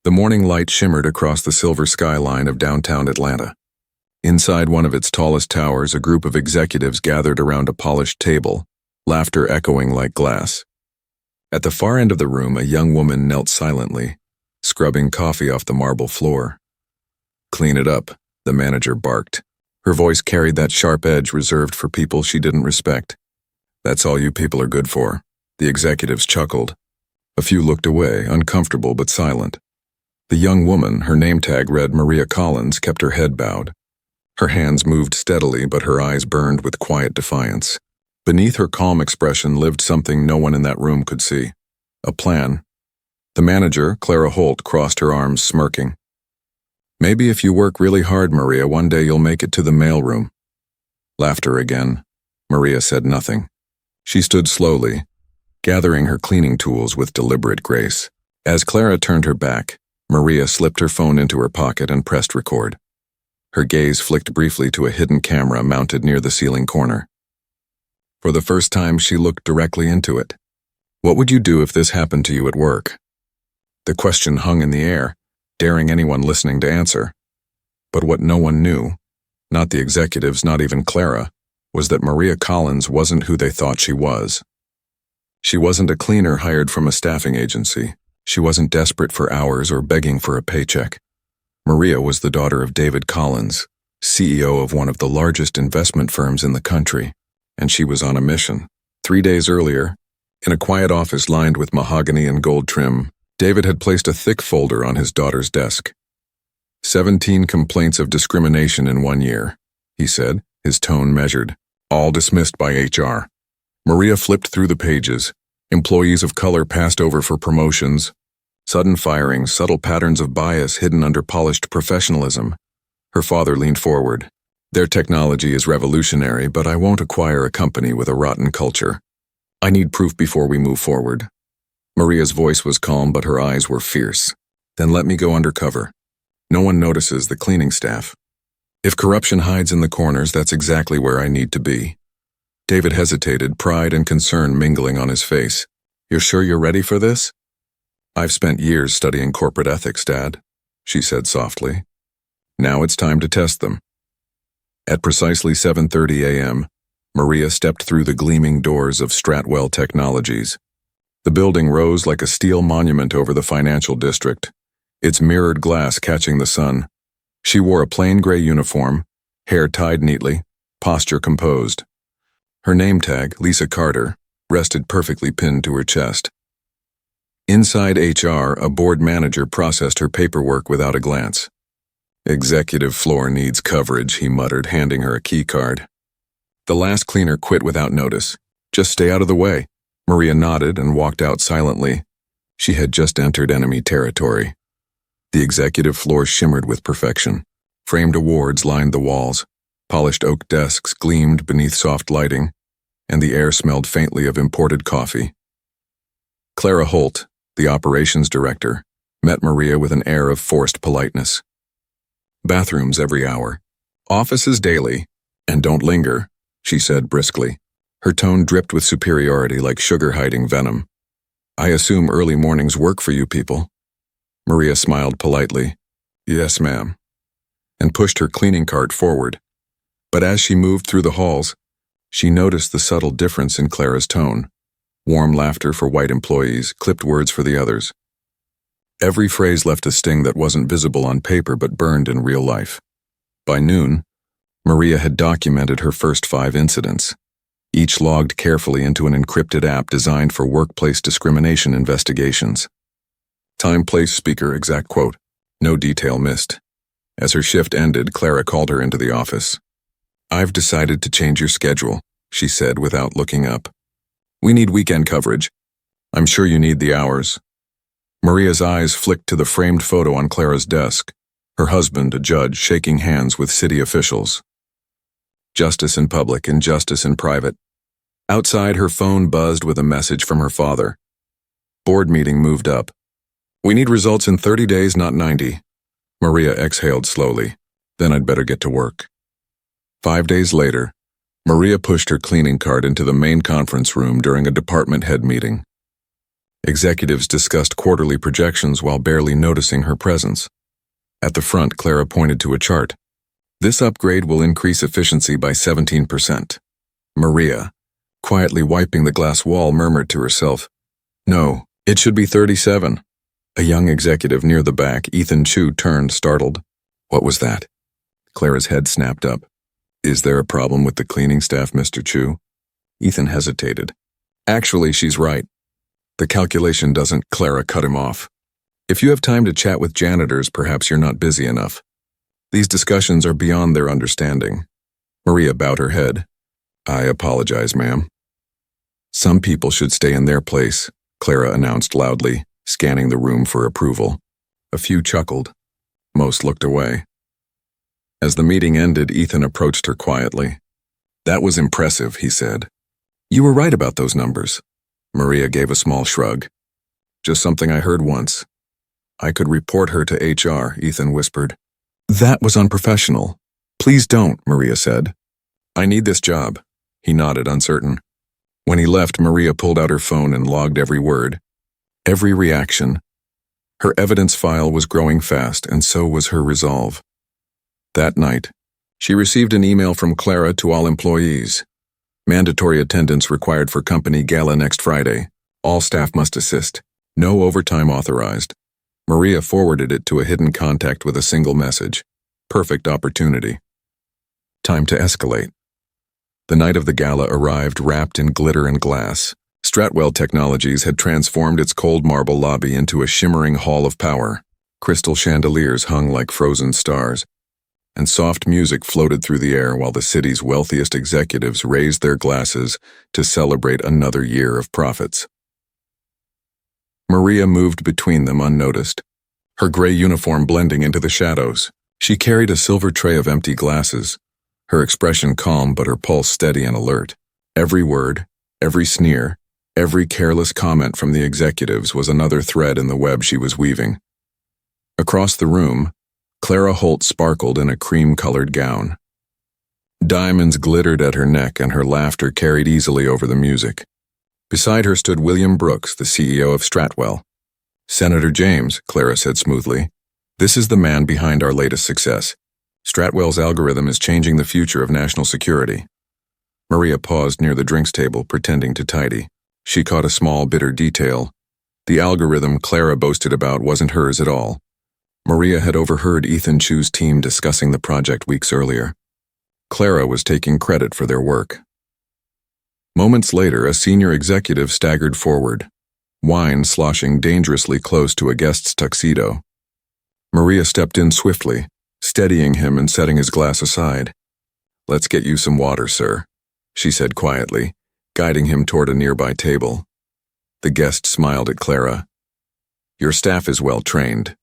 The morning light shimmered across the silver skyline of downtown Atlanta. Inside one of its tallest towers, a group of executives gathered around a polished table, laughter echoing like glass. At the far end of the room, a young woman knelt silently, scrubbing coffee off the marble floor. "Clean it up," the manager barked. Her voice carried that sharp edge reserved for people she didn't respect. "That's all you people are good for." The executives chuckled. A few looked away, uncomfortable but silent. The young woman, her name tag read Maria Collins, kept her head bowed. Her hands moved steadily, but her eyes burned with quiet defiance. Beneath her calm expression lived something no one in that room could see. A plan. The manager, Clara Holt, crossed her arms, smirking. "Maybe if you work really hard, Maria, one day you'll make it to the mailroom." Laughter again. Maria said nothing. She stood slowly, gathering her cleaning tools with deliberate grace. As Clara turned her back, Maria slipped her phone into her pocket and pressed record. Her gaze flicked briefly to a hidden camera mounted near the ceiling corner. For the first time, she looked directly into it. What would you do if this happened to you at work? The question hung in the air, daring anyone listening to answer. But what no one knew, not the executives, not even Clara, was that Maria Collins wasn't who they thought she was. She wasn't a cleaner hired from a staffing agency. She wasn't desperate for hours or begging for a paycheck. Maria was the daughter of David Collins, CEO of one of the largest investment firms in the country, and she was on a mission. 3 days earlier, in a quiet office lined with mahogany and gold trim, David had placed a thick folder on his daughter's desk. 17 complaints of discrimination in 1 year, he said, his tone measured, all dismissed by HR. Maria flipped through the pages. Employees of color passed over for promotions. Sudden firings, subtle patterns of bias hidden under polished professionalism. Her father leaned forward. "Their technology is revolutionary, but I won't acquire a company with a rotten culture. I need proof before we move forward." Maria's voice was calm, but her eyes were fierce. "Then let me go undercover. No one notices the cleaning staff. If corruption hides in the corners, that's exactly where I need to be." David hesitated, pride and concern mingling on his face. "You're sure you're ready for this?" "I've spent years studying corporate ethics, Dad," she said softly. "Now it's time to test them." At precisely 7:30 a.m., Maria stepped through the gleaming doors of Stratwell Technologies. The building rose like a steel monument over the financial district, its mirrored glass catching the sun. She wore a plain gray uniform, hair tied neatly, posture composed. Her name tag, Lisa Carter, rested perfectly pinned to her chest. Inside HR, a board manager processed her paperwork without a glance. "Executive floor needs coverage," he muttered, handing her a key card. "The last cleaner quit without notice. Just stay out of the way." Maria nodded and walked out silently. She had just entered enemy territory. The executive floor shimmered with perfection. Framed awards lined the walls. Polished oak desks gleamed beneath soft lighting, and the air smelled faintly of imported coffee. Clara Holt, the operations director, met Maria with an air of forced politeness. "Bathrooms every hour. Offices daily. And don't linger," she said briskly. Her tone dripped with superiority like sugar hiding venom. "I assume early mornings work for you people." Maria smiled politely. "Yes, ma'am," and pushed her cleaning cart forward. But as she moved through the halls, she noticed the subtle difference in Clara's tone. Warm laughter for white employees, clipped words for the others. Every phrase left a sting that wasn't visible on paper but burned in real life. By noon, Maria had documented her first 5 incidents, each logged carefully into an encrypted app designed for workplace discrimination investigations. Time, place, speaker, exact quote. No detail missed. As her shift ended, Clara called her into the office. "I've decided to change your schedule," she said without looking up. "We need weekend coverage. I'm sure you need the hours." Maria's eyes flicked to the framed photo on Clara's desk, her husband, a judge, shaking hands with city officials. Justice in public, injustice in private. Outside, her phone buzzed with a message from her father. Board meeting moved up. "We need results in 30 days, not 90. Maria exhaled slowly. "Then I'd better get to work." 5 days later, Maria pushed her cleaning cart into the main conference room during a department head meeting. Executives discussed quarterly projections while barely noticing her presence. At the front, Clara pointed to a chart. This upgrade will increase efficiency by 17%. Maria, quietly wiping the glass wall, murmured to herself, "No, it should be 37. A young executive near the back, Ethan Chu, turned, startled. "What was that?" Clara's head snapped up. "Is there a problem with the cleaning staff, Mr. Chu?" Ethan hesitated. "Actually, she's right. The calculation doesn't." Clara cut him off. "If you have time to chat with janitors, perhaps you're not busy enough. These discussions are beyond their understanding." Maria bowed her head. "I apologize, ma'am." "Some people should stay in their place," Clara announced loudly, scanning the room for approval. A few chuckled. Most looked away. As the meeting ended, Ethan approached her quietly. "That was impressive," he said. "You were right about those numbers." Maria gave a small shrug. "Just something I heard once." "I could report her to HR," Ethan whispered. "That was unprofessional." "Please don't," Maria said. "I need this job." He nodded, uncertain. When he left, Maria pulled out her phone and logged every word, every reaction. Her evidence file was growing fast, and so was her resolve. That night, she received an email from Clara to all employees. Mandatory attendance required for company gala next Friday. All staff must assist. No overtime authorized. Maria forwarded it to a hidden contact with a single message. Perfect opportunity. Time to escalate. The night of the gala arrived wrapped in glitter and glass. Stratwell Technologies had transformed its cold marble lobby into a shimmering hall of power. Crystal chandeliers hung like frozen stars, and soft music floated through the air while the city's wealthiest executives raised their glasses to celebrate another year of profits. Maria moved between them unnoticed, her gray uniform blending into the shadows. She carried a silver tray of empty glasses, her expression calm but her pulse steady and alert. Every word, every sneer, every careless comment from the executives was another thread in the web she was weaving. Across the room, Clara Holt sparkled in a cream-colored gown. Diamonds glittered at her neck and her laughter carried easily over the music. Beside her stood William Brooks, the CEO of Stratwell. "Senator James," Clara said smoothly, "this is the man behind our latest success. Stratwell's algorithm is changing the future of national security." Maria paused near the drinks table, pretending to tidy. She caught a small, bitter detail. The algorithm Clara boasted about wasn't hers at all. Maria had overheard Ethan Chu's team discussing the project weeks earlier. Clara was taking credit for their work. Moments later, a senior executive staggered forward, wine sloshing dangerously close to a guest's tuxedo. Maria stepped in swiftly, steadying him and setting his glass aside. "Let's get you some water, sir," she said quietly, guiding him toward a nearby table. The guest smiled at Clara. "Your staff is well trained."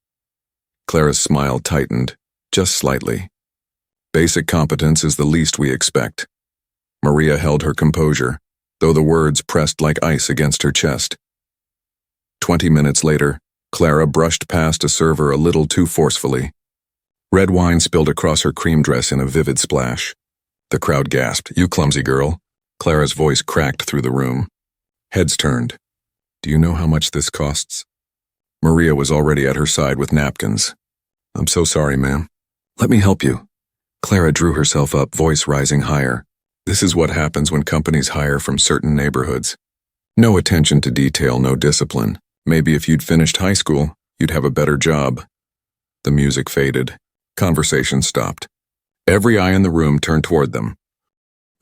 Clara's smile tightened, just slightly. "Basic competence is the least we expect." Maria held her composure, though the words pressed like ice against her chest. 20 minutes later, Clara brushed past a server a little too forcefully. Red wine spilled across her cream dress in a vivid splash. The crowd gasped. "You clumsy girl." Clara's voice cracked through the room. Heads turned. "Do you know how much this costs?" Maria was already at her side with napkins. "I'm so sorry, ma'am." "Let me help you." Clara drew herself up, voice rising higher. "This is what happens when companies hire from certain neighborhoods. No attention to detail, no discipline. Maybe if you'd finished high school, you'd have a better job." The music faded. Conversation stopped. Every eye in the room turned toward them.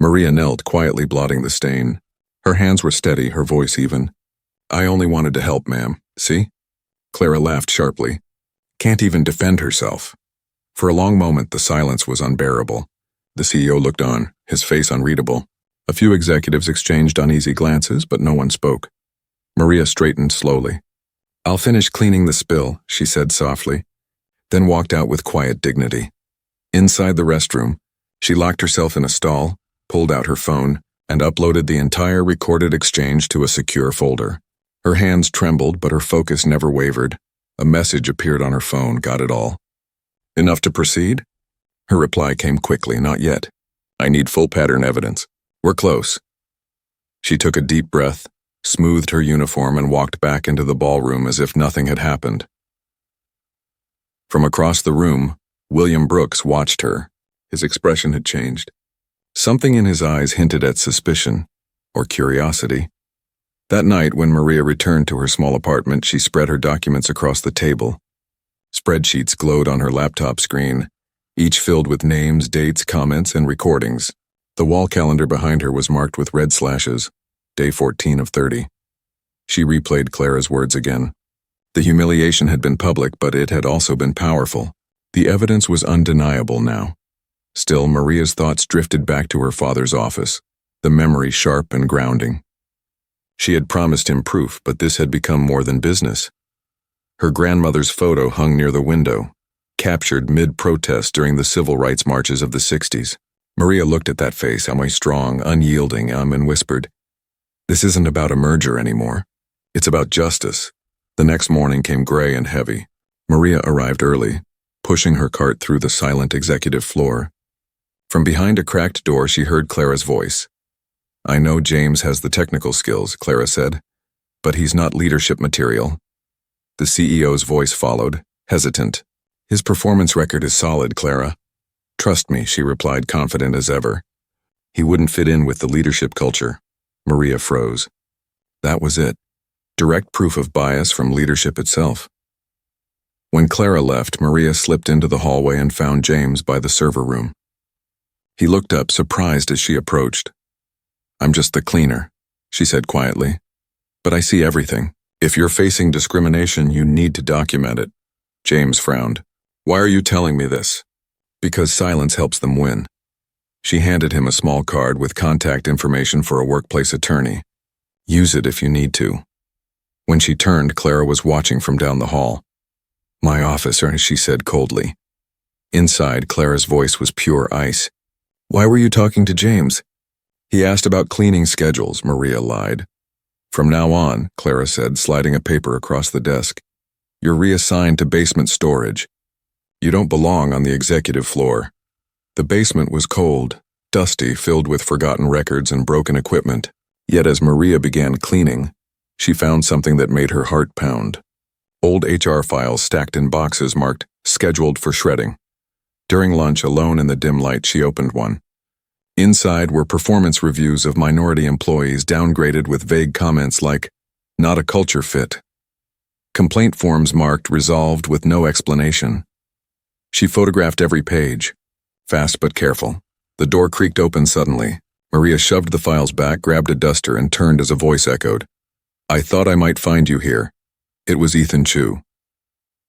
Maria knelt, quietly blotting the stain. Her hands were steady, her voice even. "I only wanted to help, ma'am. See?" Clara laughed sharply. Can't even defend herself. For a long moment, the silence was unbearable. The CEO looked on, his face unreadable. A few executives exchanged uneasy glances, but no one spoke. Maria straightened slowly. "I'll finish cleaning the spill," she said softly, then walked out with quiet dignity. Inside the restroom, she locked herself in a stall, pulled out her phone, and uploaded the entire recorded exchange to a secure folder. Her hands trembled, but her focus never wavered. A message appeared on her phone, got it all. "Enough to proceed?" Her reply came quickly, "Not yet. I need full pattern evidence. We're close." She took a deep breath, smoothed her uniform, and walked back into the ballroom as if nothing had happened. From across the room, William Brooks watched her. His expression had changed. Something in his eyes hinted at suspicion or curiosity. That night, when Maria returned to her small apartment, she spread her documents across the table. Spreadsheets glowed on her laptop screen, each filled with names, dates, comments, and recordings. The wall calendar behind her was marked with red slashes, day 14 of 30. She replayed Clara's words again. The humiliation had been public, but it had also been powerful. The evidence was undeniable now. Still, Maria's thoughts drifted back to her father's office, the memory sharp and grounding. She had promised him proof, but this had become more than business. Her grandmother's photo hung near the window, captured mid-protest during the civil rights marches of the 60s. Maria looked at that face, strong, unyielding, and whispered, "This isn't about a merger anymore. It's about justice." The next morning came gray and heavy. Maria arrived early, pushing her cart through the silent executive floor. From behind a cracked door, she heard Clara's voice. "I know James has the technical skills," Clara said, "but he's not leadership material." The CEO's voice followed, hesitant. "His performance record is solid, Clara." "Trust me," she replied, confident as ever. "He wouldn't fit in with the leadership culture." Maria froze. That was it. Direct proof of bias from leadership itself. When Clara left, Maria slipped into the hallway and found James by the server room. He looked up, surprised as she approached. "I'm just the cleaner," she said quietly. "But I see everything. If you're facing discrimination, you need to document it." James frowned. "Why are you telling me this?" "Because silence helps them win." She handed him a small card with contact information for a workplace attorney. "Use it if you need to." When she turned, Clara was watching from down the hall. "My office," she said coldly. Inside, Clara's voice was pure ice. "Why were you talking to James?" "He asked about cleaning schedules," Maria lied. "From now on," Clara said, sliding a paper across the desk, "you're reassigned to basement storage. You don't belong on the executive floor." The basement was cold, dusty, filled with forgotten records and broken equipment. Yet as Maria began cleaning, she found something that made her heart pound. Old HR files stacked in boxes marked "scheduled for shredding." During lunch, alone in the dim light, she opened one. Inside were performance reviews of minority employees downgraded with vague comments like, "not a culture fit." Complaint forms marked "resolved" with no explanation. She photographed every page, fast but careful. The door creaked open suddenly. Maria shoved the files back, grabbed a duster, and turned as a voice echoed. "I thought I might find you here." It was Ethan Chu.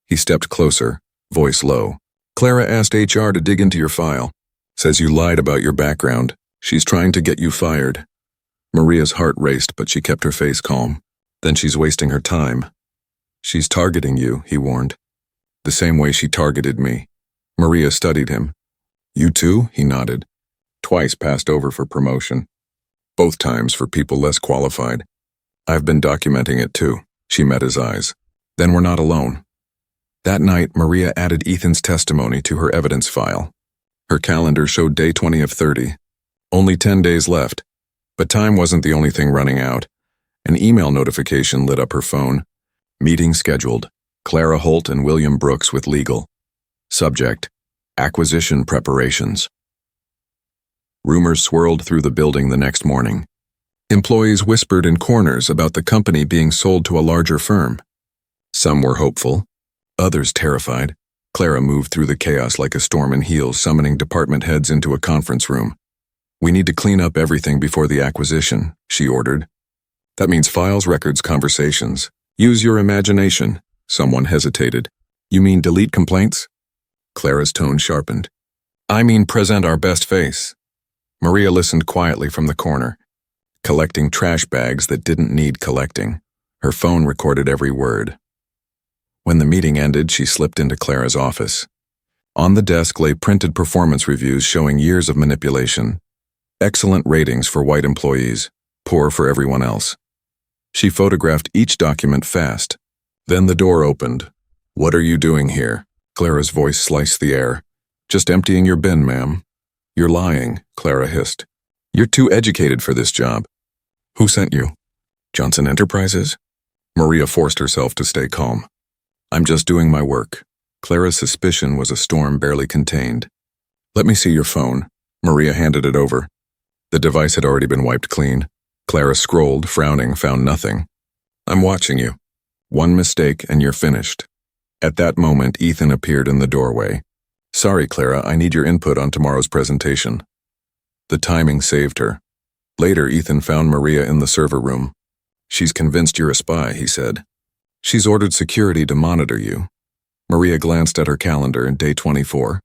He stepped closer, voice low. "Clara asked HR to dig into your file. Says you lied about your background. She's trying to get you fired." Maria's heart raced, but she kept her face calm. "Then she's wasting her time." "She's targeting you," he warned. "The same way she targeted me." Maria studied him. "You too?" He nodded. "Twice passed over for promotion. Both times for people less qualified. I've been documenting it too." She met his eyes. "Then we're not alone." That night, Maria added Ethan's testimony to her evidence file. Her calendar showed day 20 of 30. Only 10 days left. But time wasn't the only thing running out. An email notification lit up her phone. Meeting scheduled. Clara Holt and William Brooks with legal. Subject: acquisition preparations. Rumors swirled through the building the next morning. Employees whispered in corners about the company being sold to a larger firm. Some were hopeful, others terrified. Clara moved through the chaos like a storm in heels, summoning department heads into a conference room. "We need to clean up everything before the acquisition," she ordered. "That means files, records, conversations. Use your imagination." Someone hesitated. "You mean delete complaints?" Clara's tone sharpened. "I mean present our best face." Maria listened quietly from the corner, collecting trash bags that didn't need collecting. Her phone recorded every word. When the meeting ended, she slipped into Clara's office. On the desk lay printed performance reviews showing years of manipulation. Excellent ratings for white employees, poor for everyone else. She photographed each document fast. Then the door opened. "What are you doing here?" Clara's voice sliced the air. "Just emptying your bin, ma'am." "You're lying," Clara hissed. "You're too educated for this job." "Who sent you?" Johnson Enterprises? Maria forced herself to stay calm. I'm just doing my work. Clara's suspicion was a storm barely contained. Let me see your phone. Maria handed it over. The device had already been wiped clean. Clara scrolled, frowning, found nothing. I'm watching you. One mistake and you're finished. At that moment, Ethan appeared in the doorway. Sorry, Clara, I need your input on tomorrow's presentation. The timing saved her. Later, Ethan found Maria in the server room. She's convinced you're a spy, he said. She's ordered security to monitor you. Maria glanced at her calendar in day 24.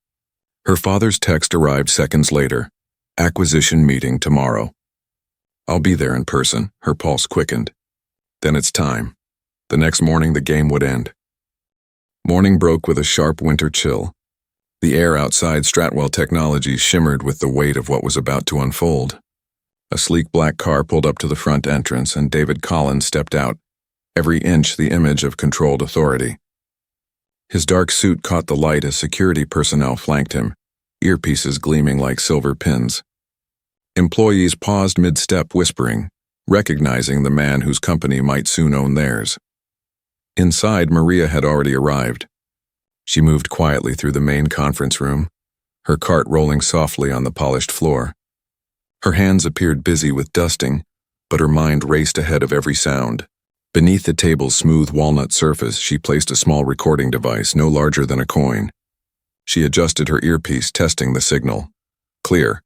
Her father's text arrived seconds later. Acquisition meeting tomorrow. I'll be there in person, her pulse quickened. Then it's time. The next morning, the game would end. Morning broke with a sharp winter chill. The air outside Stratwell Technologies shimmered with the weight of what was about to unfold. A sleek black car pulled up to the front entrance and David Collins stepped out, every inch the image of controlled authority. His dark suit caught the light as security personnel flanked him, earpieces gleaming like silver pins. Employees paused mid-step whispering, recognizing the man whose company might soon own theirs. Inside, Maria had already arrived. She moved quietly through the main conference room, her cart rolling softly on the polished floor. Her hands appeared busy with dusting, but her mind raced ahead of every sound. Beneath the table's smooth walnut surface, she placed a small recording device no larger than a coin. She adjusted her earpiece, testing the signal. Clear.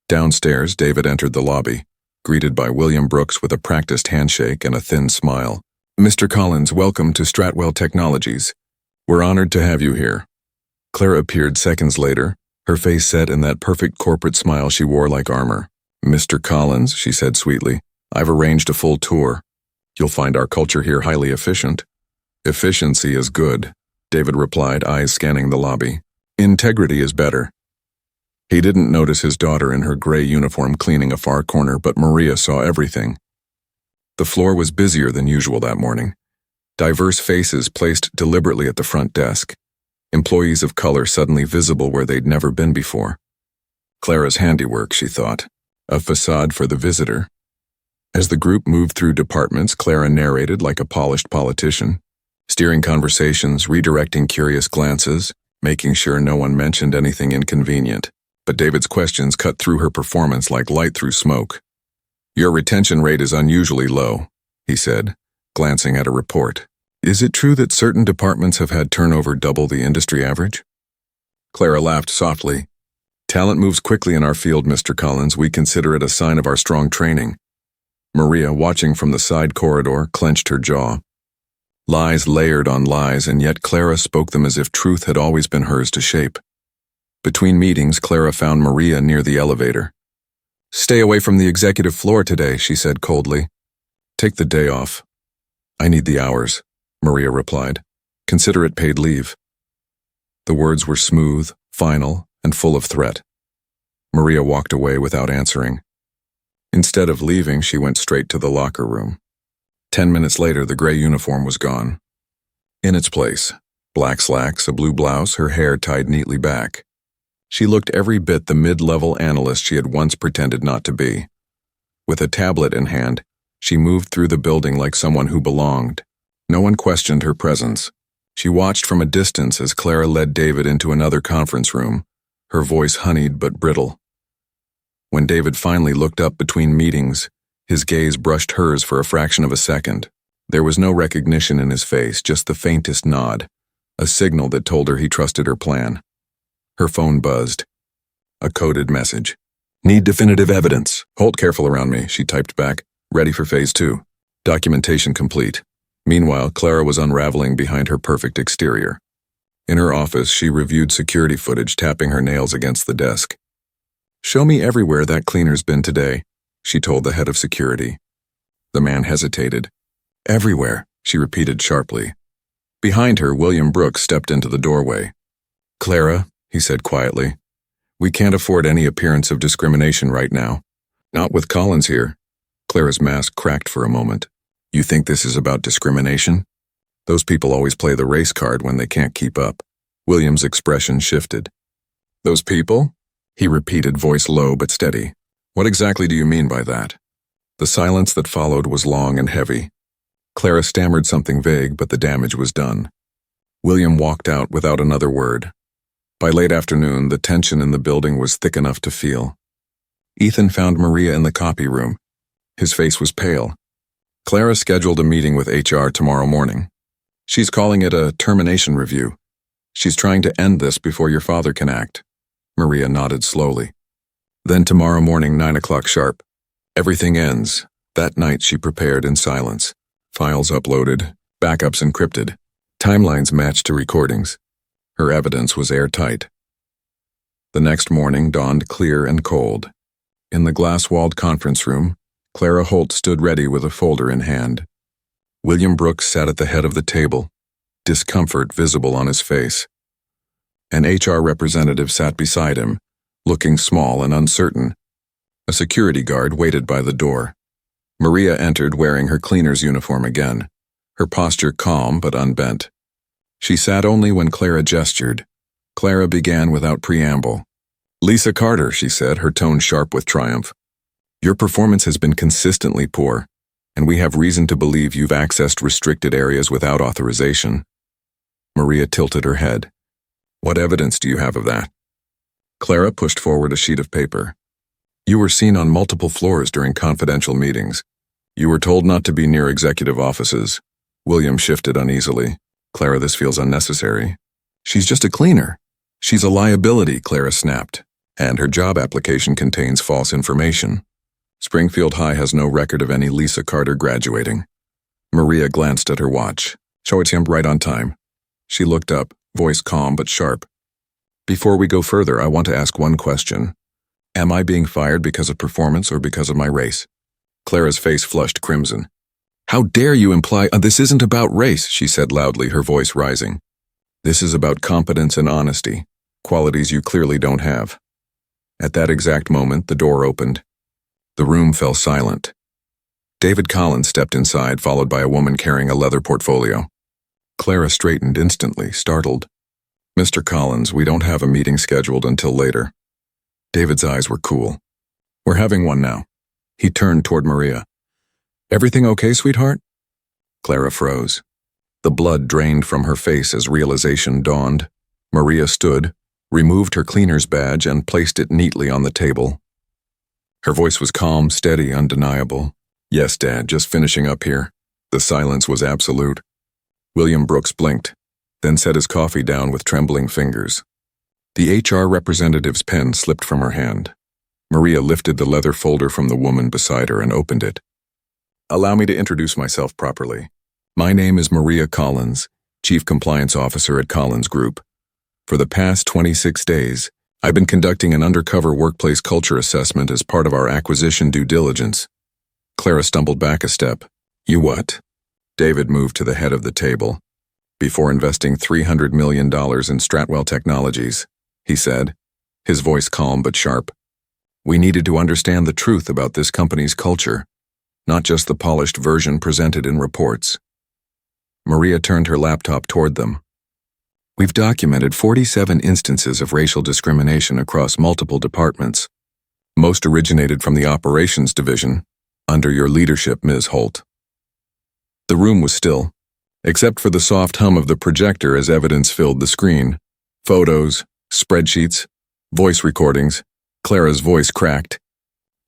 Downstairs, David entered the lobby, greeted by William Brooks with a practiced handshake and a thin smile. Mr. Collins, welcome to Stratwell Technologies. We're honored to have you here. Clara appeared seconds later, her face set in that perfect corporate smile she wore like armor. Mr. Collins, she said sweetly, I've arranged a full tour. You'll find our culture here highly efficient. Efficiency is good, David replied, eyes scanning the lobby. Integrity is better. He didn't notice his daughter in her gray uniform cleaning a far corner, but Maria saw everything. The floor was busier than usual that morning. Diverse faces placed deliberately at the front desk. Employees of color suddenly visible where they'd never been before. Clara's handiwork, she thought. A facade for the visitor. As the group moved through departments, Clara narrated like a polished politician, steering conversations, redirecting curious glances, making sure no one mentioned anything inconvenient. But David's questions cut through her performance like light through smoke. Your retention rate is unusually low, he said, glancing at a report. Is it true that certain departments have had turnover double the industry average? Clara laughed softly. Talent moves quickly in our field, Mr. Collins. We consider it a sign of our strong training. Maria, watching from the side corridor, clenched her jaw. Lies layered on lies, and yet Clara spoke them as if truth had always been hers to shape. Between meetings, Clara found Maria near the elevator. Stay away from the executive floor today, she said coldly. Take the day off. I need the hours, Maria replied. Consider it paid leave. The words were smooth, final, and full of threat. Maria walked away without answering. Instead of leaving, she went straight to the locker room. 10 minutes later, the gray uniform was gone. In its place, black slacks, a blue blouse, her hair tied neatly back. She looked every bit the mid-level analyst she had once pretended not to be. With a tablet in hand, she moved through the building like someone who belonged. No one questioned her presence. She watched from a distance as Clara led David into another conference room, her voice honeyed but brittle. When David finally looked up between meetings, his gaze brushed hers for a fraction of a second. There was no recognition in his face, just the faintest nod, a signal that told her he trusted her plan. Her phone buzzed. A coded message. Need definitive evidence. Hold careful around me, she typed back. Ready for phase 2. Documentation complete. Meanwhile, Clara was unraveling behind her perfect exterior. In her office, she reviewed security footage, tapping her nails against the desk. Show me everywhere that cleaner's been today, she told the head of security. The man hesitated. Everywhere, she repeated sharply. Behind her, William Brooks stepped into the doorway. Clara, he said quietly, we can't afford any appearance of discrimination right now. Not with Collins here. Clara's mask cracked for a moment. You think this is about discrimination? Those people always play the race card when they can't keep up. William's expression shifted. Those people? He repeated, voice low but steady. What exactly do you mean by that? The silence that followed was long and heavy. Clara stammered something vague, but the damage was done. William walked out without another word. By late afternoon, the tension in the building was thick enough to feel. Ethan found Maria in the copy room. His face was pale. Clara scheduled a meeting with HR tomorrow morning. She's calling it a termination review. She's trying to end this before your father can act. Maria nodded slowly. Then tomorrow morning, 9 o'clock sharp. Everything ends. That night she prepared in silence. Files uploaded, backups encrypted, timelines matched to recordings. Her evidence was airtight. The next morning dawned clear and cold. In the glass-walled conference room, Clara Holt stood ready with a folder in hand. William Brooks sat at the head of the table, discomfort visible on his face. An HR representative sat beside him, looking small and uncertain. A security guard waited by the door. Maria entered wearing her cleaner's uniform again, her posture calm but unbent. She sat only when Clara gestured. Clara began without preamble. "Lisa Carter," she said, her tone sharp with triumph. "Your performance has been consistently poor, and we have reason to believe you've accessed restricted areas without authorization." Maria tilted her head. "What evidence do you have of that?" Clara pushed forward a sheet of paper. "You were seen on multiple floors during confidential meetings. You were told not to be near executive offices." William shifted uneasily. "Clara, this feels unnecessary." "She's just a cleaner." "She's a liability," Clara snapped, "and her job application contains false information. Springfield High has no record of any Lisa Carter graduating." Maria glanced at her watch. "Show it to him right on time." She looked up, voice calm but sharp. "Before we go further, I want to ask one question. Am I being fired because of performance or because of my race?" Clara's face flushed crimson. "How dare you imply this isn't about race," she said loudly, her voice rising. "This is about competence and honesty, qualities you clearly don't have." At that exact moment, the door opened. The room fell silent. David Collins stepped inside, followed by a woman carrying a leather portfolio. Clara straightened instantly, startled. "Mr. Collins, we don't have a meeting scheduled until later." David's eyes were cool. "We're having one now." He turned toward Maria. "Everything okay, sweetheart?" Clara froze. The blood drained from her face as realization dawned. Maria stood, removed her cleaner's badge, and placed it neatly on the table. Her voice was calm, steady, undeniable. "Yes, Dad, just finishing up here." The silence was absolute. William Brooks blinked, then set his coffee down with trembling fingers. The HR representative's pen slipped from her hand. Maria lifted the leather folder from the woman beside her and opened it. "Allow me to introduce myself properly. My name is Maria Collins, Chief Compliance Officer at Collins Group. For the past 26 days, I've been conducting an undercover workplace culture assessment as part of our acquisition due diligence." Clara stumbled back a step. "You what?" David moved to the head of the table. "Before investing $300 million in Stratwell Technologies," he said, his voice calm but sharp. "We needed to understand the truth about this company's culture, not just the polished version presented in reports." Maria turned her laptop toward them. "We've documented 47 instances of racial discrimination across multiple departments. Most originated from the operations division, under your leadership, Ms. Holt." The room was still, except for the soft hum of the projector as evidence filled the screen. Photos, spreadsheets, voice recordings. Clara's voice cracked.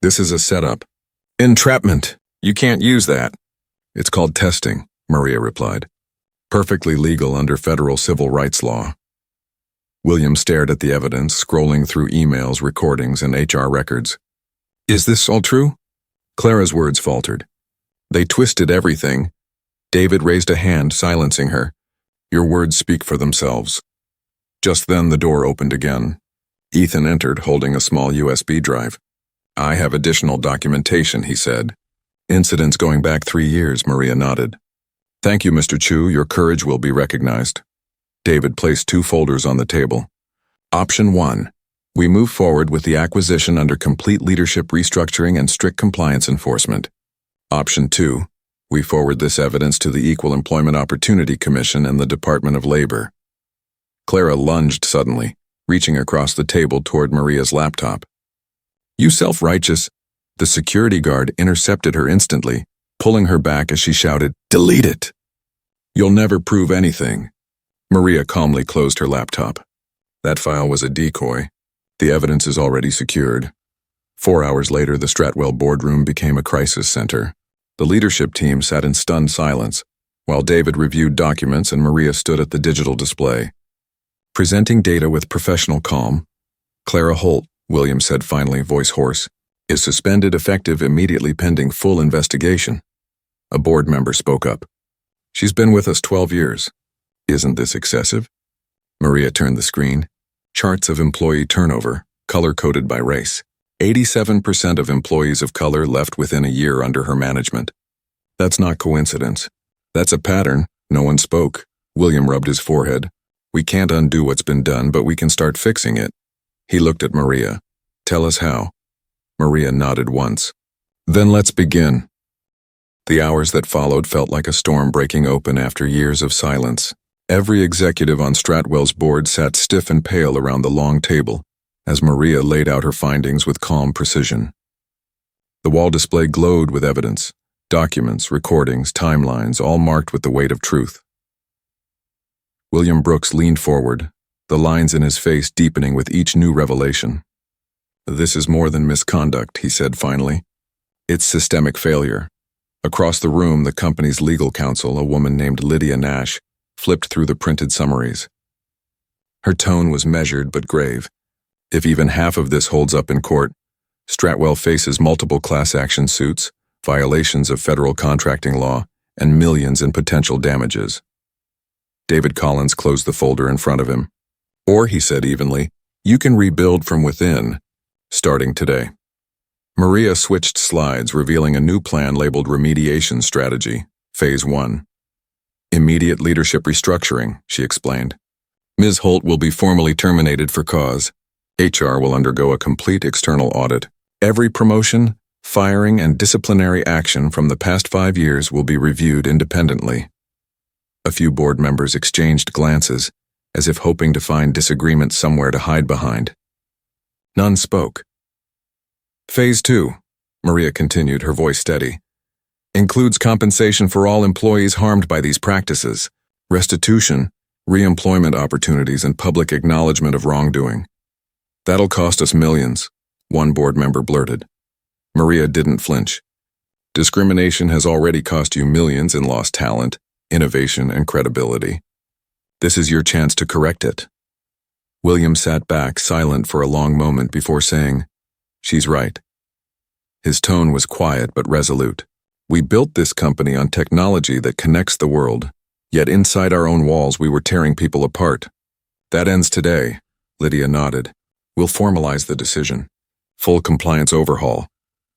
"This is a setup. Entrapment. You can't use that." "It's called testing," Maria replied. "Perfectly legal under federal civil rights law." William stared at the evidence, scrolling through emails, recordings, and HR records. "Is this all true?" Clara's words faltered. "They twisted everything." David raised a hand, silencing her. "Your words speak for themselves." Just then the door opened again. Ethan entered, holding a small USB drive. "I have additional documentation," he said. "Incidents going back 3 years," Maria nodded. "Thank you, Mr. Chu. Your courage will be recognized." David placed 2 folders on the table. Option 1. We move forward with the acquisition under complete leadership restructuring and strict compliance enforcement. Option 2. We forward this evidence to the Equal Employment Opportunity Commission and the Department of Labor. Clara lunged suddenly, reaching across the table toward Maria's laptop. "You self-righteous." The security guard intercepted her instantly, pulling her back as she shouted, "Delete it! You'll never prove anything." Maria calmly closed her laptop. That file was a decoy. The evidence is already secured. 4 hours later, the Stratwell boardroom became a crisis center. The leadership team sat in stunned silence, while David reviewed documents and Maria stood at the digital display. Presenting data with professional calm, "Clara Holt," William said finally, voice hoarse, "is suspended effective immediately pending full investigation." A board member spoke up. "She's been with us 12 years. Isn't this excessive?" Maria turned the screen. Charts of employee turnover, color-coded by race. 87% of employees of color left within a year under her management. That's not coincidence. That's a pattern. No one spoke. William rubbed his forehead. "We can't undo what's been done, but we can start fixing it." He looked at Maria. "Tell us how." Maria nodded once. "Then let's begin." The hours that followed felt like a storm breaking open after years of silence. Every executive on Stratwell's board sat stiff and pale around the long table, as Maria laid out her findings with calm precision. The wall display glowed with evidence, documents, recordings, timelines, all marked with the weight of truth. William Brooks leaned forward, the lines in his face deepening with each new revelation. "This is more than misconduct," he said finally. "It's systemic failure." Across the room, the company's legal counsel, a woman named Lydia Nash, flipped through the printed summaries. Her tone was measured but grave. "If even half of this holds up in court, Stratwell faces multiple class action suits, violations of federal contracting law, and millions in potential damages." David Collins closed the folder in front of him. "Or," he said evenly, "you can rebuild from within, starting today." Maria switched slides, revealing a new plan labeled Remediation Strategy, Phase 1. "Immediate leadership restructuring," she explained. "Ms. Holt will be formally terminated for cause. HR will undergo a complete external audit. Every promotion, firing, and disciplinary action from the past 5 years will be reviewed independently." A few board members exchanged glances, as if hoping to find disagreement somewhere to hide behind. None spoke. "Phase 2, Maria continued, her voice steady, "includes compensation for all employees harmed by these practices, restitution, re-employment opportunities, and public acknowledgement of wrongdoing. That'll cost us millions," one board member blurted. Maria didn't flinch. "Discrimination has already cost you millions in lost talent, innovation, and credibility. This is your chance to correct it." William sat back, silent for a long moment before saying, "She's right." His tone was quiet but resolute. "We built this company on technology that connects the world, yet inside our own walls we were tearing people apart. That ends today." Lydia nodded. "We'll formalize the decision. Full compliance overhaul."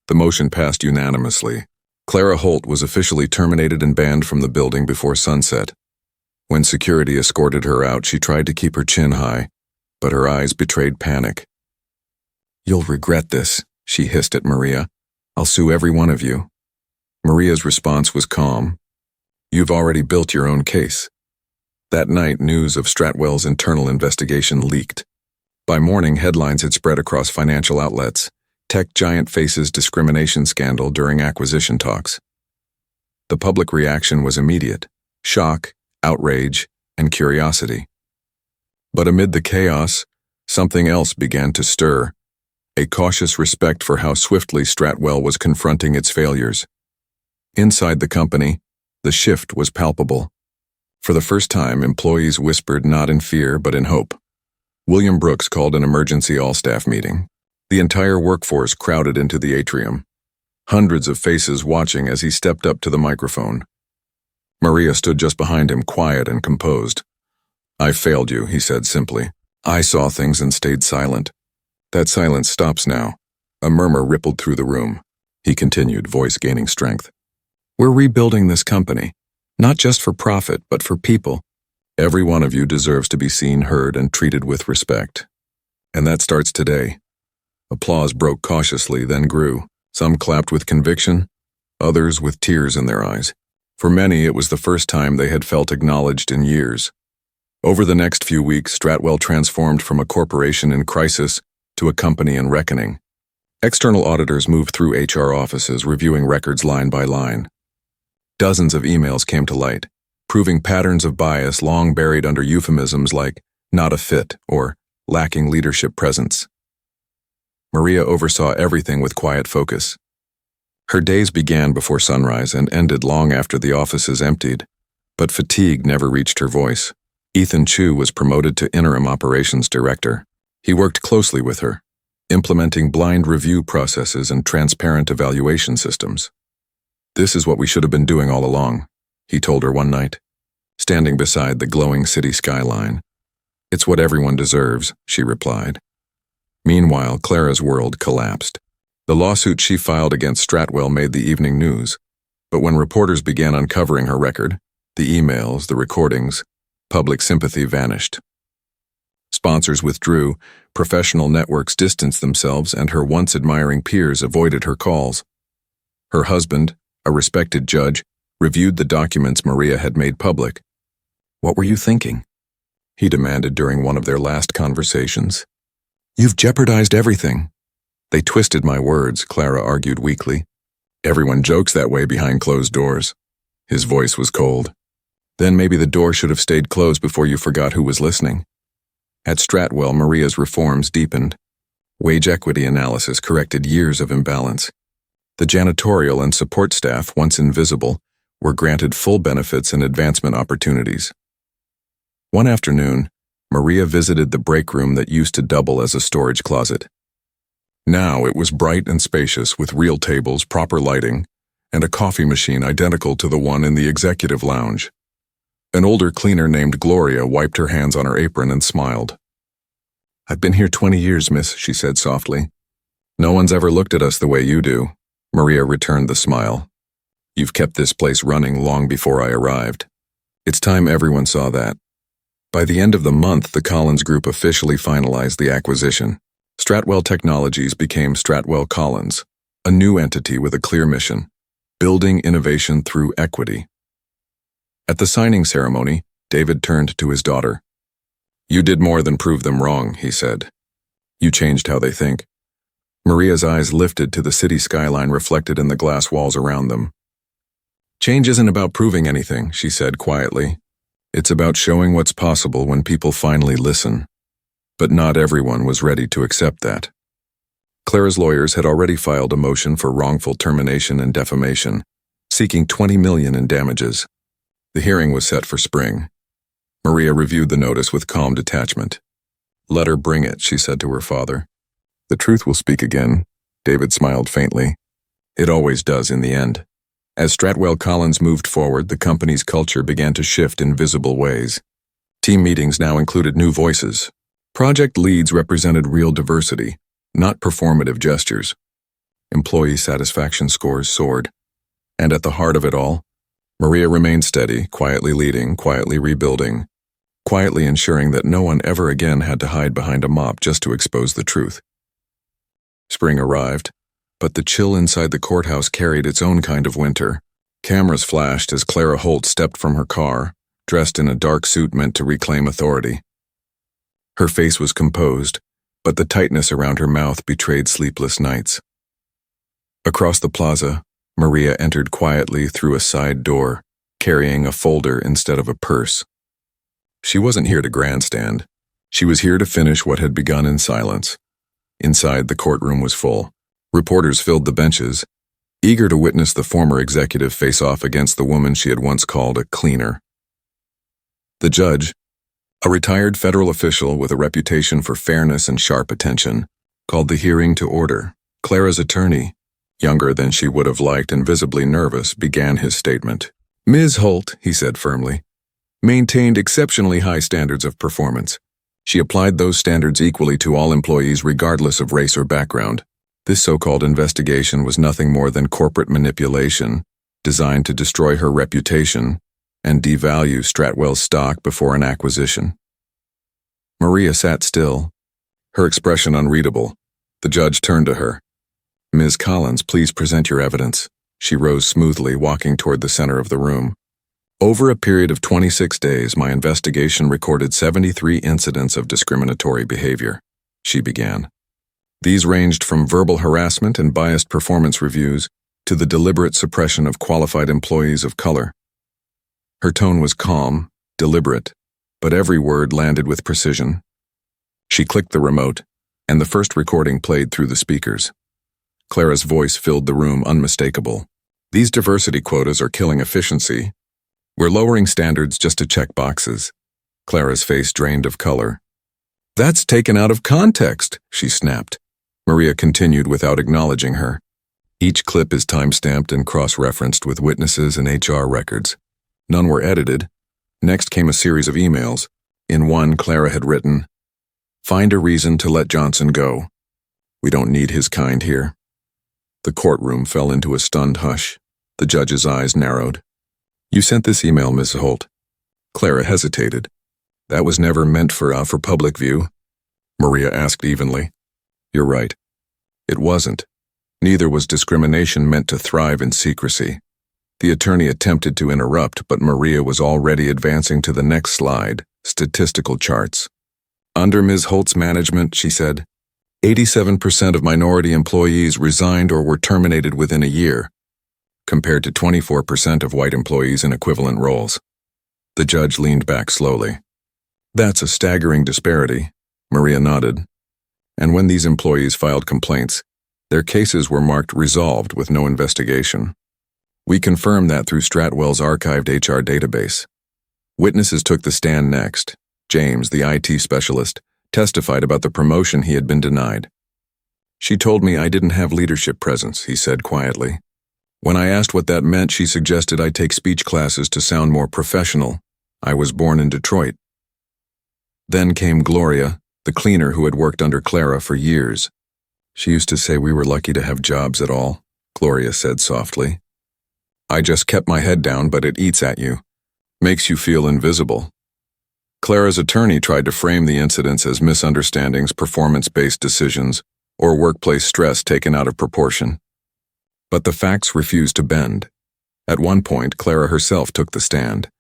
The motion passed unanimously. Clara Holt was officially terminated and banned from the building before sunset. When security escorted her out, she tried to keep her chin high, but her eyes betrayed panic. "You'll regret this," she hissed at Maria. "I'll sue every one of you." Maria's response was calm. "You've already built your own case." That night, news of Stratwell's internal investigation leaked. By morning, headlines had spread across financial outlets. Tech giant faces discrimination scandal during acquisition talks. The public reaction was immediate: shock, outrage, and curiosity. But amid the chaos, something else began to stir: a cautious respect for how swiftly Stratwell was confronting its failures. Inside the company, the shift was palpable. For the first time, employees whispered not in fear but in hope. William Brooks called an emergency all-staff meeting. The entire workforce crowded into the atrium, hundreds of faces watching as he stepped up to the microphone. Maria stood just behind him, quiet and composed. "I failed you," he said simply. "I saw things and stayed silent. That silence stops now." A murmur rippled through the room. He continued, voice gaining strength. "We're rebuilding this company, not just for profit, but for people. Every one of you deserves to be seen, heard, and treated with respect. And that starts today." Applause broke cautiously, then grew. Some clapped with conviction, others with tears in their eyes. For many, it was the first time they had felt acknowledged in years. Over the next few weeks, Stratwell transformed from a corporation in crisis to a company in reckoning. External auditors moved through HR offices, reviewing records line by line. Dozens of emails came to light, proving patterns of bias long buried under euphemisms like not a fit or lacking leadership presence. Maria oversaw everything with quiet focus. Her days began before sunrise and ended long after the offices emptied, but fatigue never reached her voice. Ethan Chu was promoted to interim operations director. He worked closely with her, implementing blind review processes and transparent evaluation systems. "This is what we should have been doing all along," he told her one night, standing beside the glowing city skyline. "It's what everyone deserves," she replied. Meanwhile, Clara's world collapsed. The lawsuit she filed against Stratwell made the evening news, but when reporters began uncovering her record, the emails, the recordings, public sympathy vanished. Sponsors withdrew, professional networks distanced themselves, and her once admiring peers avoided her calls. Her husband, a respected judge, reviewed the documents Maria had made public. "What were you thinking?" he demanded during one of their last conversations. "You've jeopardized everything." "They twisted my words," Clara argued weakly. "Everyone jokes that way behind closed doors." His voice was cold. "Then maybe the door should have stayed closed before you forgot who was listening." At Stratwell, Maria's reforms deepened. Wage equity analysis corrected years of imbalance. The janitorial and support staff, once invisible, were granted full benefits and advancement opportunities. One afternoon, Maria visited the break room that used to double as a storage closet. Now it was bright and spacious, with real tables, proper lighting, and a coffee machine identical to the one in the executive lounge. An older cleaner named Gloria wiped her hands on her apron and smiled. "I've been here 20 years, miss," she said softly. "No one's ever looked at us the way you do." Maria returned the smile. "You've kept this place running long before I arrived. It's time everyone saw that." By the end of the month, the Collins Group officially finalized the acquisition. Stratwell Technologies became Stratwell Collins, a new entity with a clear mission: building innovation through equity. At the signing ceremony, David turned to his daughter. "You did more than prove them wrong," he said. "You changed how they think." Maria's eyes lifted to the city skyline reflected in the glass walls around them. "Change isn't about proving anything," she said quietly. "It's about showing what's possible when people finally listen." But not everyone was ready to accept that. Clara's lawyers had already filed a motion for wrongful termination and defamation, seeking $20 million in damages. The hearing was set for spring. Maria reviewed the notice with calm detachment. "Let her bring it," she said to her father. "The truth will speak again," David smiled faintly. "It always does in the end." As Stratwell Collins moved forward, the company's culture began to shift in visible ways. Team meetings now included new voices. Project leads represented real diversity, not performative gestures. Employee satisfaction scores soared. And at the heart of it all, Maria remained steady, quietly leading, quietly rebuilding, quietly ensuring that no one ever again had to hide behind a mop just to expose the truth. Spring arrived, but the chill inside the courthouse carried its own kind of winter. Cameras flashed as Clara Holt stepped from her car, dressed in a dark suit meant to reclaim authority. Her face was composed, but the tightness around her mouth betrayed sleepless nights. Across the plaza, Maria entered quietly through a side door, carrying a folder instead of a purse. She wasn't here to grandstand. She was here to finish what had begun in silence. Inside, the courtroom was full. Reporters filled the benches, eager to witness the former executive face off against the woman she had once called a cleaner. The judge, a retired federal official with a reputation for fairness and sharp attention, called the hearing to order. Clara's attorney, younger than she would have liked and visibly nervous, began his statement. "Ms. Holt," he said firmly, "maintained exceptionally high standards of performance. She applied those standards equally to all employees regardless of race or background. This so-called investigation was nothing more than corporate manipulation, designed to destroy her reputation and devalue Stratwell's stock before an acquisition." Maria sat still, her expression unreadable. The judge turned to her. "Ms. Collins, please present your evidence." She rose smoothly, walking toward the center of the room. "Over a period of 26 days, my investigation recorded 73 incidents of discriminatory behavior," she began. These ranged from verbal harassment and biased performance reviews to the deliberate suppression of qualified employees of color. Her tone was calm, deliberate, but every word landed with precision. She clicked the remote, and the first recording played through the speakers. Clara's voice filled the room unmistakable. These diversity quotas are killing efficiency. We're lowering standards just to check boxes. Clara's face drained of color. That's taken out of context, she snapped. Maria continued without acknowledging her. Each clip is time-stamped and cross-referenced with witnesses and HR records. None were edited. Next came a series of emails. In one, Clara had written, "Find a reason to let Johnson go. We don't need his kind here." The courtroom fell into a stunned hush. The judge's eyes narrowed. "You sent this email, Miss Holt." Clara hesitated. "That was never meant for public view," Maria asked evenly. "You're right. It wasn't. Neither was discrimination meant to thrive in secrecy." The attorney attempted to interrupt, but Maria was already advancing to the next slide, statistical charts. "Under Ms. Holt's management," she said, 87% of minority employees resigned or were terminated within a year, compared to 24% of white employees in equivalent roles. The judge leaned back slowly. "That's a staggering disparity," Maria nodded. "And when these employees filed complaints, their cases were marked resolved with no investigation. We confirmed that through Stratwell's archived HR database." Witnesses took the stand next. James, the IT specialist, testified about the promotion he had been denied. "She told me I didn't have leadership presence," he said quietly. "When I asked what that meant, she suggested I take speech classes to sound more professional. I was born in Detroit." Then came Gloria, the cleaner who had worked under Clara for years. "She used to say we were lucky to have jobs at all," Gloria said softly. "I just kept my head down, but it eats at you. Makes you feel invisible." Clara's attorney tried to frame the incidents as misunderstandings, performance-based decisions, or workplace stress taken out of proportion. But the facts refused to bend. At one point, Clara herself took the stand,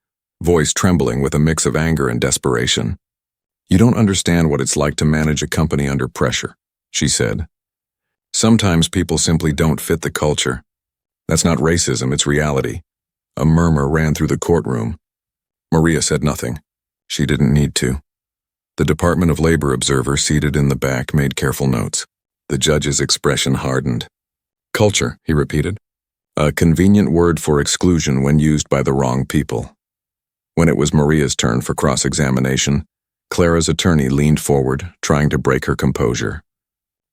voice trembling with a mix of anger and desperation. "You don't understand what it's like to manage a company under pressure," she said. "Sometimes people simply don't fit the culture. That's not racism, it's reality." A murmur ran through the courtroom. Maria said nothing. She didn't need to. The Department of Labor observer seated in the back made careful notes. The judge's expression hardened. "Culture," he repeated. "A convenient word for exclusion when used by the wrong people." When it was Maria's turn for cross-examination, Clara's attorney leaned forward, trying to break her composure.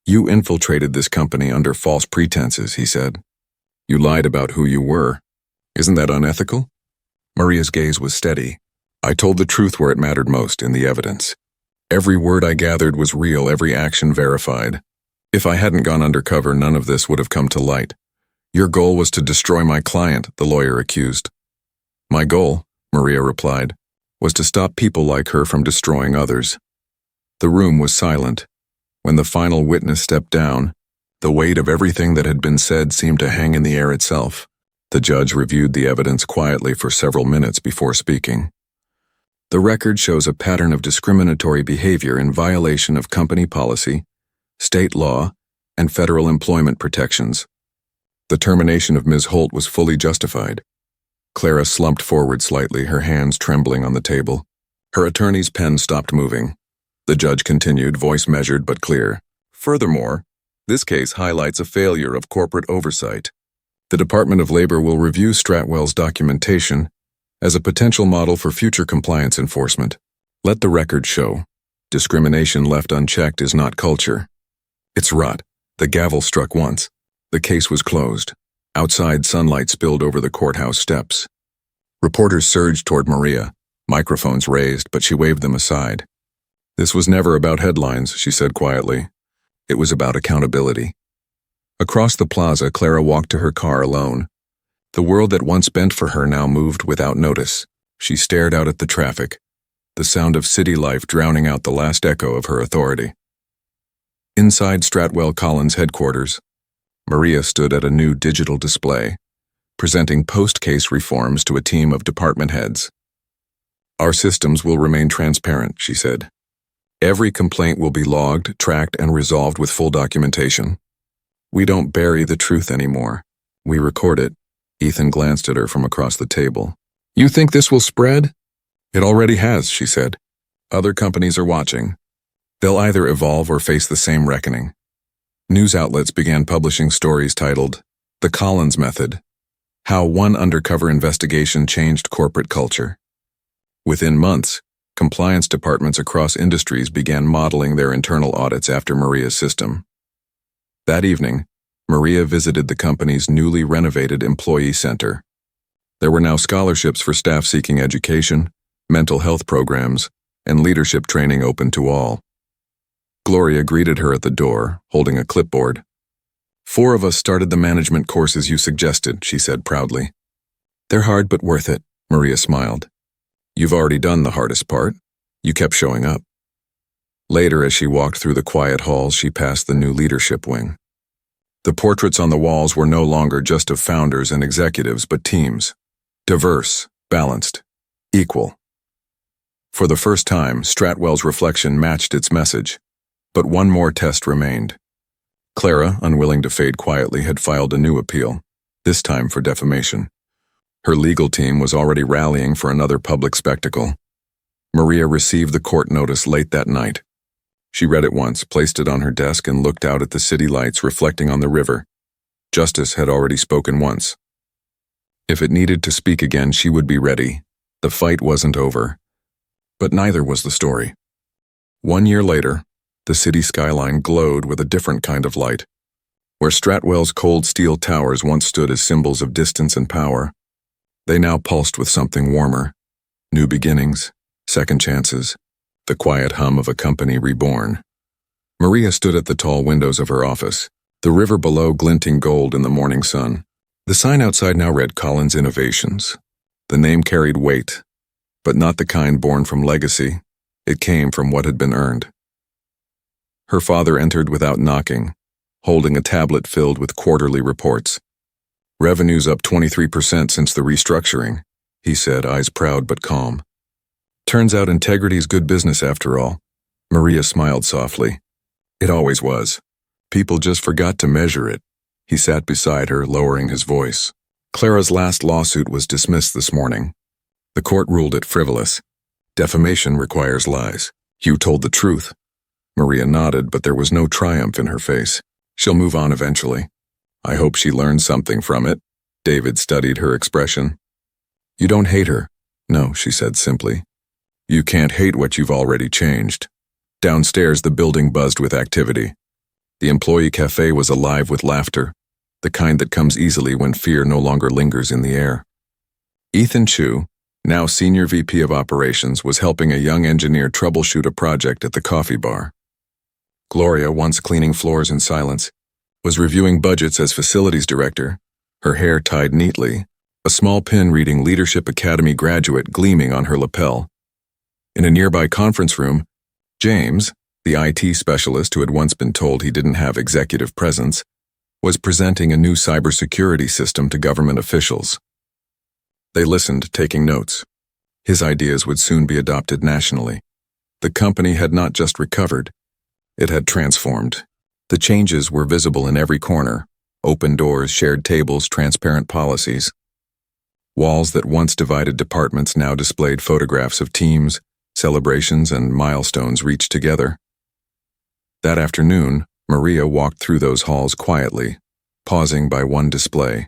"You infiltrated this company under false pretenses," he said. "You lied about who you were. Isn't that unethical?" Maria's gaze was steady. "I told the truth where it mattered most, in the evidence. Every word I gathered was real, every action verified. If I hadn't gone undercover, none of this would have come to light. Your goal was to destroy my client," the lawyer accused. "My goal," Maria replied, "was to stop people like her from destroying others." The room was silent. When the final witness stepped down, the weight of everything that had been said seemed to hang in the air itself. The judge reviewed the evidence quietly for several minutes before speaking. "The record shows a pattern of discriminatory behavior in violation of company policy, state law, and federal employment protections. The termination of Ms. Holt was fully justified." Clara slumped forward slightly, her hands trembling on the table. Her attorney's pen stopped moving. The judge continued, voice measured but clear. "Furthermore, this case highlights a failure of corporate oversight. The Department of Labor will review Stratwell's documentation as a potential model for future compliance enforcement. Let the record show. Discrimination left unchecked is not culture." It's rot. The gavel struck once. The case was closed. Outside, sunlight spilled over the courthouse steps. Reporters surged toward Maria, microphones raised, but she waved them aside. "This was never about headlines," she said quietly. "It was about accountability." Across the plaza, Clara walked to her car alone. The world that once bent for her now moved without notice. She stared out at the traffic, the sound of city life drowning out the last echo of her authority. Inside Stratwell Collins headquarters, Maria stood at a new digital display, presenting post-case reforms to a team of department heads. "Our systems will remain transparent," she said. Every complaint will be logged, tracked, and resolved with full documentation. We don't bury the truth anymore. We record it. Ethan glanced at her from across the table. You think this will spread? It already has, she said. Other companies are watching. They'll either evolve or face the same reckoning. News outlets began publishing stories titled, The Collins Method, How One Undercover Investigation Changed Corporate Culture. Within months, compliance departments across industries began modeling their internal audits after Maria's system. That evening, Maria visited the company's newly renovated employee center. There were now scholarships for staff seeking education, mental health programs, and leadership training open to all. Gloria greeted her at the door, holding a clipboard. 4 of us started the management courses you suggested, she said proudly. They're hard but worth it, Maria smiled. You've already done the hardest part. You kept showing up. Later, as she walked through the quiet halls, she passed the new leadership wing. The portraits on the walls were no longer just of founders and executives, but teams. Diverse, balanced, equal. For the first time, Stratwell's reflection matched its message. But one more test remained. Clara, unwilling to fade quietly, had filed a new appeal, this time for defamation. Her legal team was already rallying for another public spectacle. Maria received the court notice late that night. She read it once, placed it on her desk, and looked out at the city lights reflecting on the river. Justice had already spoken once. If it needed to speak again, she would be ready. The fight wasn't over. But neither was the story. 1 year later, the city skyline glowed with a different kind of light. Where Stratwell's cold steel towers once stood as symbols of distance and power, they now pulsed with something warmer. New beginnings, second chances, the quiet hum of a company reborn. Maria stood at the tall windows of her office, the river below glinting gold in the morning sun. The sign outside now read Collins Innovations. The name carried weight, but not the kind born from legacy. It came from what had been earned. Her father entered without knocking, holding a tablet filled with quarterly reports. Revenue's up 23% since the restructuring, he said, eyes proud but calm. Turns out integrity's good business after all. Maria smiled softly. It always was. People just forgot to measure it. He sat beside her, lowering his voice. Clara's last lawsuit was dismissed this morning. The court ruled it frivolous. Defamation requires lies. You told the truth. Maria nodded, but there was no triumph in her face. She'll move on eventually. I hope she learned something from it. David studied her expression. You don't hate her. No, she said simply. You can't hate what you've already changed. Downstairs, the building buzzed with activity. The employee cafe was alive with laughter, the kind that comes easily when fear no longer lingers in the air. Ethan Chu, now Senior VP of Operations, was helping a young engineer troubleshoot a project at the coffee bar. Gloria, once cleaning floors in silence, was reviewing budgets as facilities director, her hair tied neatly, a small pin reading Leadership Academy graduate gleaming on her lapel. In a nearby conference room, James, the IT specialist who had once been told he didn't have executive presence, was presenting a new cybersecurity system to government officials. They listened, taking notes. His ideas would soon be adopted nationally. The company had not just recovered, it had transformed. The changes were visible in every corner: open doors, shared tables, transparent policies. Walls that once divided departments now displayed photographs of teams, celebrations, and milestones reached together. That afternoon, Maria walked through those halls quietly, pausing by one display.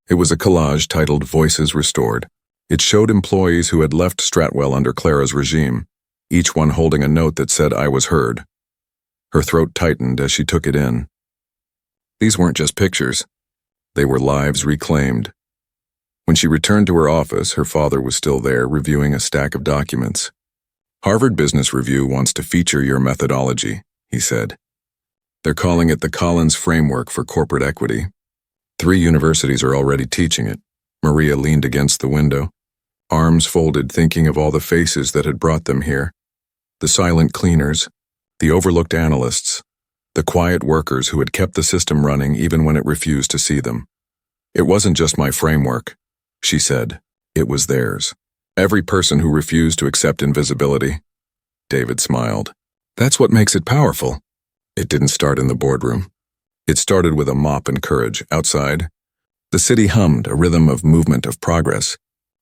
It was a collage titled Voices Restored. It showed employees who had left Stratwell under Clara's regime, each one holding a note that said, "I was heard." Her throat tightened as she took it in. These weren't just pictures. They were lives reclaimed. When she returned to her office, her father was still there, reviewing a stack of documents. Harvard Business Review wants to feature your methodology, he said. They're calling it the Collins Framework for Corporate Equity. 3 universities are already teaching it. Maria leaned against the window, arms folded, thinking of all the faces that had brought them here. The silent cleaners, the overlooked analysts, the quiet workers who had kept the system running even when it refused to see them. It wasn't just my framework, she said. It was theirs. Every person who refused to accept invisibility. David smiled. That's what makes it powerful. It didn't start in the boardroom. It started with a mop and courage. Outside, the city hummed, a rhythm of movement, of progress,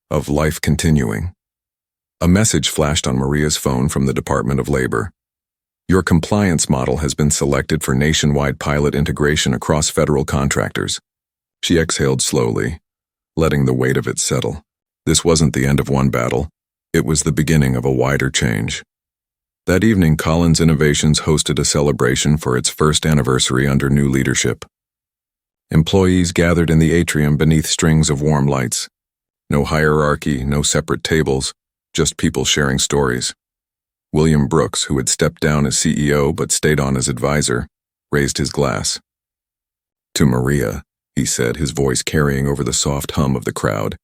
of life continuing. A message flashed on Maria's phone from the Department of Labor. Your compliance model has been selected for nationwide pilot integration across federal contractors. She exhaled slowly, letting the weight of it settle. This wasn't the end of one battle. It was the beginning of a wider change. That evening, Collins Innovations hosted a celebration for its first anniversary under new leadership. Employees gathered in the atrium beneath strings of warm lights. No hierarchy, no separate tables, just people sharing stories. William Brooks, who had stepped down as CEO but stayed on as advisor, raised his glass. To Maria, he said, his voice carrying over the soft hum of the crowd.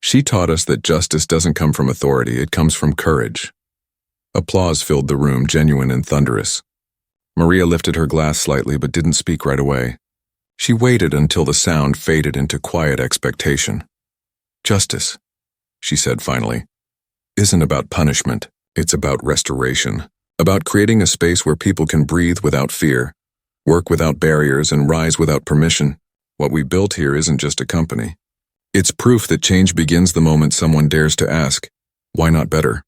She taught us that justice doesn't come from authority, it comes from courage. Applause filled the room, genuine and thunderous. Maria lifted her glass slightly but didn't speak right away. She waited until the sound faded into quiet expectation. Justice, she said finally, isn't about punishment. It's about restoration, about creating a space where people can breathe without fear, work without barriers, and rise without permission. What we built here isn't just a company. It's proof that change begins the moment someone dares to ask, why not better?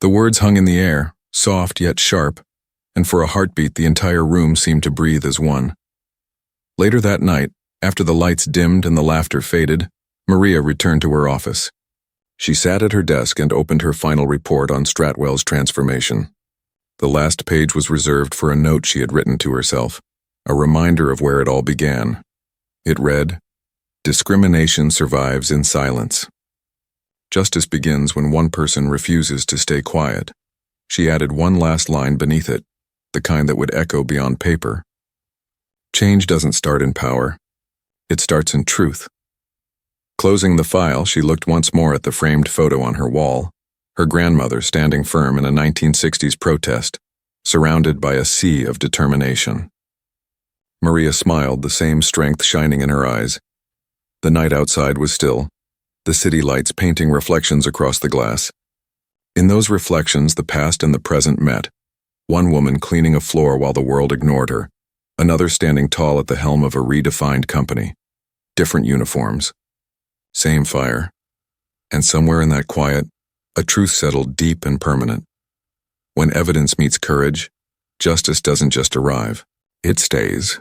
The words hung in the air, soft yet sharp, and for a heartbeat the entire room seemed to breathe as one. Later that night, after the lights dimmed and the laughter faded, Maria returned to her office. She sat at her desk and opened her final report on Stratwell's transformation. The last page was reserved for a note she had written to herself, a reminder of where it all began. It read, "Discrimination survives in silence. Justice begins when one person refuses to stay quiet." She added one last line beneath it, the kind that would echo beyond paper. Change doesn't start in power. It starts in truth. Closing the file, she looked once more at the framed photo on her wall, her grandmother standing firm in a 1960s protest, surrounded by a sea of determination. Maria smiled, the same strength shining in her eyes. The night outside was still, the city lights painting reflections across the glass. In those reflections, the past and the present met, one woman cleaning a floor while the world ignored her, another standing tall at the helm of a redefined company. Different uniforms. Same fire. And somewhere in that quiet, a truth settled deep and permanent. When evidence meets courage, justice doesn't just arrive, it stays.